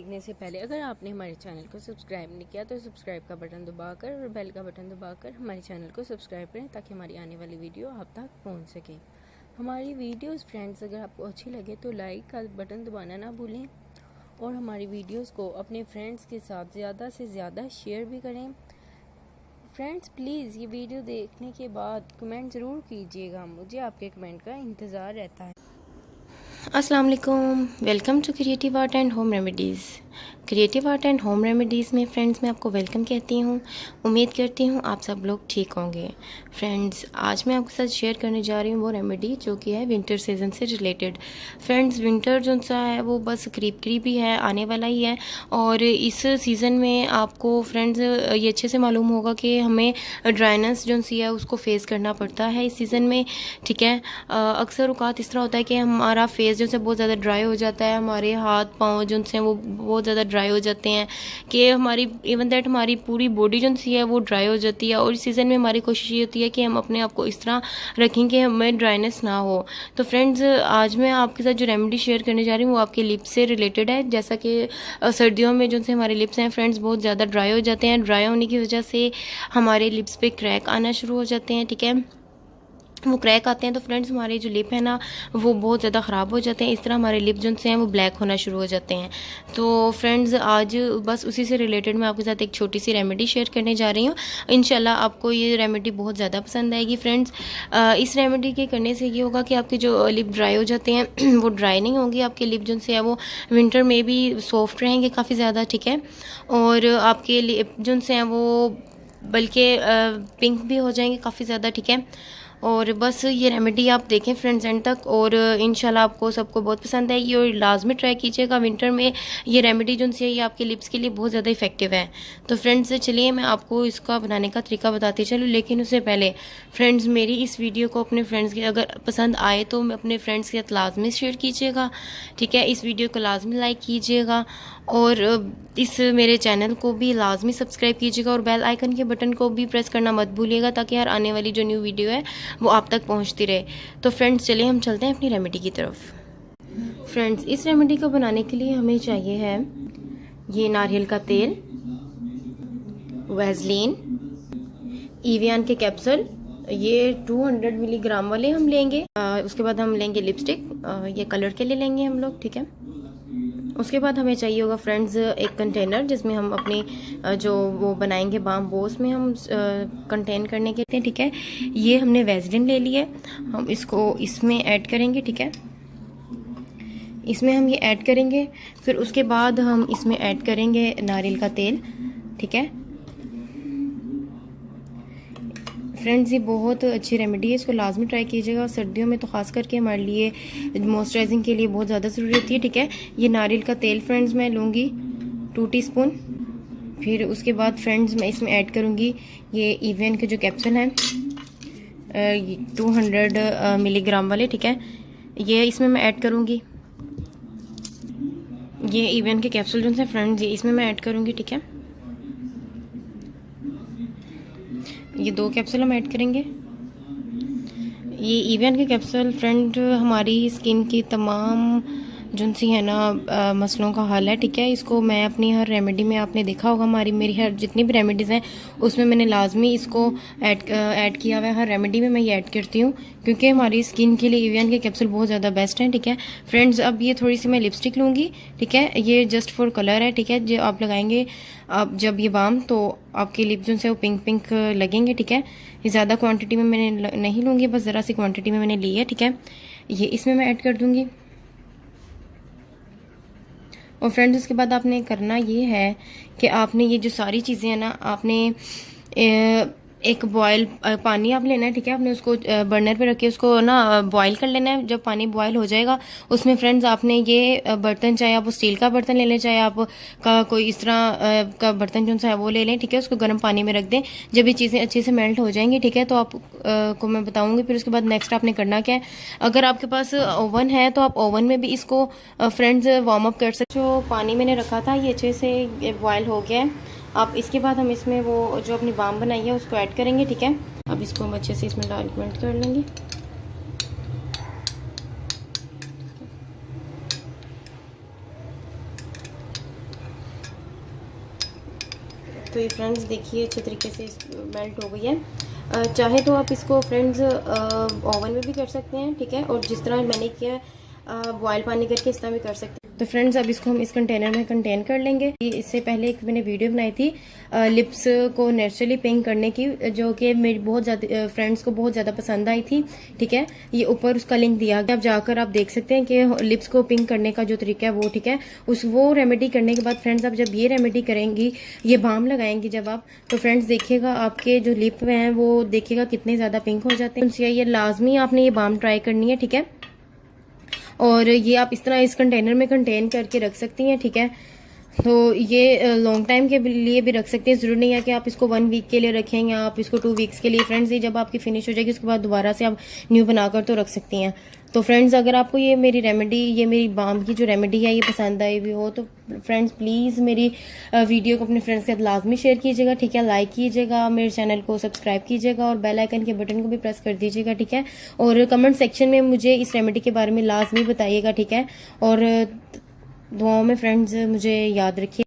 देखने से पहले अगर आपने हमारे चैनल को सब्सक्राइब नहीं किया तो सब्सक्राइब का बटन दबाकर और बेल का बटन दबाकर हमारे चैनल को सब्सक्राइब करें ताकि हमारी आने वाली वीडियो आप तक पहुंच सके। हमारी वीडियोस फ्रेंड्स अगर आपको अच्छी लगे तो लाइक का बटन दबाना ना भूलें और हमारी वीडियोस को अपने फ्रेंड्स के साथ ज़्यादा से ज़्यादा शेयर भी करें। फ्रेंड्स प्लीज़ ये वीडियो देखने के बाद कमेंट ज़रूर कीजिएगा, मुझे आपके कमेंट का इंतज़ार रहता है। अस्सलाम वालेकुम, welcome to creative art and home remedies. Creative art and home remedies में फ्रेंड्स मैं आपको वेलकम कहती हूँ। उम्मीद करती हूँ आप सब लोग ठीक होंगे। फ्रेंड्स आज मैं आपके साथ शेयर करने जा रही हूँ वो रेमेडी जो कि है विंटर सीज़न से रिलेटेड। फ्रेंड्स विंटर जो सा है वो बस करीब ही है, आने वाला ही है और इस सीज़न में आपको फ्रेंड्स ये अच्छे से मालूम होगा कि हमें ड्राइनेस जो सी है उसको फेस करना पड़ता है इस सीज़न में। ठीक है, अक्सर औकात इस तरह होता है कि हमारा फेस जो से बहुत ज़्यादा ड्राई हो जाता है, हमारे हाथ पाँव जो से वो बहुत ज़्यादा ड्राई हो जाते हैं कि हमारी इवन दैट हमारी पूरी बॉडी जो सी है वो ड्राई हो जाती है। और इस सीज़न में हमारी कोशिश ये होती है कि हम अपने आप को इस तरह रखें कि हमें ड्राइनेस ना हो। तो फ्रेंड्स आज मैं आपके साथ जो रेमेडी शेयर करने जा रही हूँ वो आपके लिप्स से रिलेटेड है। जैसा कि सर्दियों में जो से हमारे लिप्स हैं फ्रेंड्स बहुत ज़्यादा ड्राई हो जाते हैं, ड्राई होने की वजह से हमारे लिप्स पे क्रैक आना शुरू हो जाते हैं। ठीक है, वो क्रैक आते हैं तो फ्रेंड्स हमारे जो लिप है ना वो बहुत ज़्यादा ख़राब हो जाते हैं। इस तरह हमारे लिप जो से हैं वो ब्लैक होना शुरू हो जाते हैं। तो फ्रेंड्स आज बस उसी से रिलेटेड मैं आपके साथ एक छोटी सी रेमेडी शेयर करने जा रही हूँ। इंशाल्लाह आपको ये रेमेडी बहुत ज़्यादा पसंद आएगी। फ्रेंड्स इस रेमेडी के करने से ये होगा कि आपके जो लिप ड्राई हो जाते हैं वो ड्राई नहीं होंगे, आपके लिप जो से है वो विंटर में भी सॉफ्ट रहेंगे काफ़ी ज़्यादा। ठीक है, और आपके लिप जो से हैं वो बल्कि पिंक भी हो जाएंगे काफ़ी ज़्यादा। ठीक है, और बस ये रेमेडी आप देखें फ्रेंड्स एंड तक और इंशाल्लाह आपको सबको बहुत पसंद आएगी और लाजमी ट्राई कीजिएगा। विंटर में ये रेमेडी जो सी है ये आपके लिप्स के लिए बहुत ज़्यादा इफेक्टिव है। तो फ्रेंड्स चलिए मैं आपको इसका बनाने का तरीका बताती चलूँ, लेकिन उससे पहले फ्रेंड्स मेरी इस वीडियो को अपने फ्रेंड्स के अगर पसंद आए तो मैं अपने फ्रेंड्स के साथ लाजमी शेयर कीजिएगा। ठीक है, इस वीडियो को लाजमी लाइक कीजिएगा और इस मेरे चैनल को भी लाजमी सब्सक्राइब कीजिएगा और बेल आइकन के बटन को भी प्रेस करना मत भूलिएगा ताकि हर आने वाली जो न्यू वीडियो है वो आप तक पहुंचती रहे। तो फ्रेंड्स चलिए हम चलते हैं अपनी रेमेडी की तरफ। फ्रेंड्स इस रेमेडी को बनाने के लिए हमें चाहिए है ये नारियल का तेल, वैसलीन, इवियन के कैप्सूल, ये 200 मिलीग्राम वाले हम लेंगे। उसके बाद हम लेंगे लिपस्टिक, ये कलर के लिए लेंगे हम लोग। ठीक है, उसके बाद हमें चाहिए होगा फ्रेंड्स एक कंटेनर जिसमें हम अपनी जो वो बनाएंगे बाम वो उसमें हम कंटेन करने के लिए। ठीक है, ये हमने वैसलीन ले लिया, हम इसको इसमें ऐड करेंगे। ठीक है, इसमें हम ये ऐड करेंगे, फिर उसके बाद हम इसमें ऐड करेंगे नारियल का तेल। ठीक है फ्रेंड्स, ये बहुत अच्छी रेमेडी है, इसको लाजमी ट्राई कीजिएगा। सर्दियों में तो खास करके हमारे लिए मॉइस्चराइजिंग के लिए बहुत ज़्यादा ज़रूरी होती है। ठीक है, ये नारियल का तेल फ्रेंड्स मैं लूँगी 2 टीस्पून। फिर उसके बाद फ्रेंड्स मैं इसमें ऐड करूँगी ये इवियन के जो कैप्सूल हैं 200 मिलीग्राम वाले। ठीक है, ये इसमें मैं ऐड करूँगी, ये इवियन के कैप्सूल जो हैं फ्रेंड्स ये इसमें मैं ऐड करूँगी। ठीक है, ये 2 कैप्सूल हम ऐड करेंगे। ये इवियन के कैप्सूल फ्रेंड हमारी स्किन की तमाम जो सी है ना मसलों का हल है। ठीक है, इसको मैं अपनी हर रेमेडी में आपने देखा होगा मेरी हर जितनी भी रेमेडीज़ हैं उसमें मैंने लाजमी इसको ऐड किया हुआ है। हर रेमेडी में मैं ये ऐड करती हूँ क्योंकि हमारी स्किन के लिए इवियन के कैप्सूल बहुत ज़्यादा बेस्ट हैं। ठीक है फ्रेंड्स, अब ये थोड़ी सी मैं लिपस्टिक लूँगी। ठीक है, ये जस्ट फॉर कलर है। ठीक है, जो आप लगाएंगे आप जब ये बाम तो आपके लिप जो से वो पिंक पिंक लगेंगे। ठीक है, ये ज़्यादा क्वांटिटी में मैंने नहीं लूँगी, बस ज़रा सी क्वांटिटी में मैंने ली है। ठीक है, ये इसमें मैं ऐड कर दूँगी। और फ्रेंड्स उसके बाद आपने करना ये है कि आपने ये जो सारी चीज़ें हैं ना आपने एक बॉयल पानी आप लेना है। ठीक है, आपने उसको बर्नर पे रख के उसको ना बॉयल कर लेना है। जब पानी बॉयल हो जाएगा उसमें फ्रेंड्स आपने ये बर्तन, चाहे आप स्टील का बर्तन ले लें चाहे आप का कोई इस तरह का बर्तन जो है वो ले लें। ठीक है, उसको गर्म पानी में रख दें। जब ये चीज़ें अच्छे से मेल्ट हो जाएंगी ठीक है तो आप को मैं बताऊंगी फिर उसके बाद नेक्स्ट आपने करना क्या है। अगर आपके पास ओवन है तो आप ओवन में भी इसको फ्रेंड्स वार्म अप कर सकते। जो पानी मैंने रखा था ये अच्छे से बॉयल हो गया है। अब इसके बाद हम इसमें वो जो अपनी बाम बनाई है उसको ऐड करेंगे। ठीक है, अब इसको हम अच्छे से इसमें डालमेंट कर लेंगे। तो ये फ्रेंड्स देखिए अच्छे तरीके से मेल्ट हो गई है। चाहे तो आप इसको फ्रेंड्स ओवन में भी कर सकते हैं, ठीक है, और जिस तरह मैंने किया बॉयल पानी करके इस तरह भी कर सकते हैं। तो फ्रेंड्स अब इसको हम इस कंटेनर में कंटेन कर लेंगे। इससे पहले एक मैंने वीडियो बनाई थी लिप्स को नेचुरली पिंक करने की, जो कि मेरी बहुत ज़्यादा फ्रेंड्स को बहुत ज़्यादा पसंद आई थी, ठीक है। ये ऊपर उसका लिंक दिया गया, आप जाकर आप देख सकते हैं कि लिप्स को पिंक करने का जो तरीका है वो, ठीक है। वो रेमेडी करने के बाद फ्रेंड्स आप जब ये रेमेडी करेंगी, ये बाम लगाएंगी जब आप, तो फ्रेंड्स देखिएगा आपके जो लिप हैं वो देखिएगा कितने ज़्यादा पिंक हो जाते हैं। ये लाजमी आपने ये बाम ट्राई करनी है, ठीक है। और ये आप इस तरह इस कंटेनर में कंटेन करके रख सकती हैं, ठीक है। तो ये लॉन्ग टाइम के लिए भी रख सकते हैं, ज़रूरी नहीं है कि आप इसको 1 वीक के लिए रखें या आप इसको 2 वीक्स के लिए। फ्रेंड्स ये जब आपकी फिनिश हो जाएगी उसके बाद दोबारा से आप न्यू बनाकर तो रख सकती हैं। तो फ्रेंड्स अगर आपको ये मेरी रेमेडी, ये मेरी बाम की जो रेमेडी है ये पसंद आई भी हो तो फ्रेंड्स प्लीज़ मेरी वीडियो को अपने फ्रेंड्स के साथ लाजमी शेयर कीजिएगा, ठीक है। लाइक कीजिएगा, मेरे चैनल को सब्सक्राइब कीजिएगा और बेल आइकन के बटन को भी प्रेस कर दीजिएगा, ठीक है। और कमेंट सेक्शन में मुझे इस रेमेडी के बारे में लाजमी बताइएगा, ठीक है। और दुआओं में फ्रेंड्स मुझे याद रखिए।